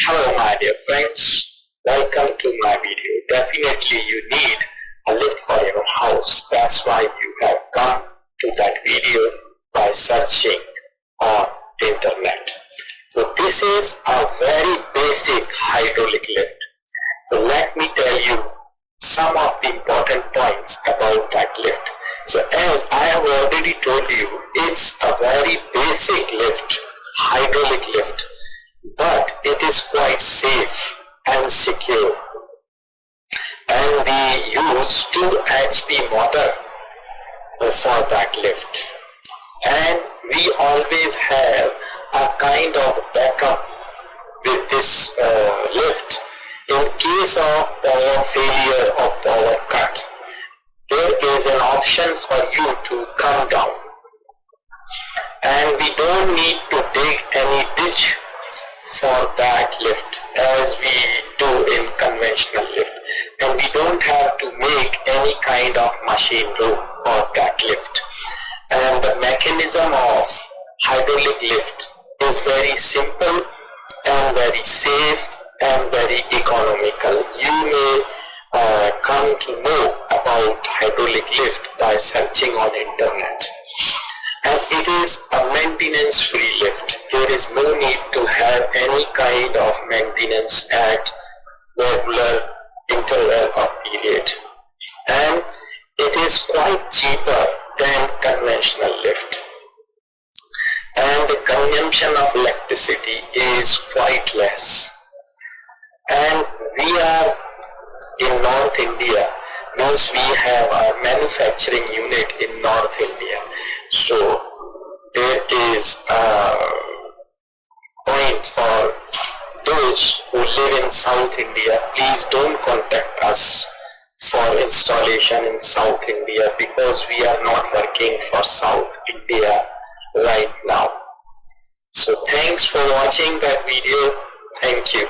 Hello my dear friends, welcome to my video. Definitely you need a lift for your house. That's why you have come to that video by searching on internet. So this is a very basic hydraulic lift. So let me tell you some of the important points about that lift. So as I have already told you, it's a very basic lift, hydraulic lift, but it is quite safe and secure. And we use 2 HP motor for that lift. And we always have a kind of backup with this lift in case of power failure or power cut. There is an option for you to come down, and we don't need to dig any ditch for that lift as we do in conventional lift, and we don't have to make any kind of machine room for that lift. And the mechanism of hydraulic lift is very simple and very safe and very economical. You may come to know about hydraulic lift by searching on internet. And it is a maintenance free lift. There is no need to have any kind of maintenance at regular interval or period. And it is quite cheaper than conventional lift. And the consumption of electricity is quite less. And we are in North India, means we have a manufacturing unit in North India. So there is a point for those who live in South India. Please don't contact us for installation in South India because we are not working for South India right now. So thanks for watching that video. Thank you.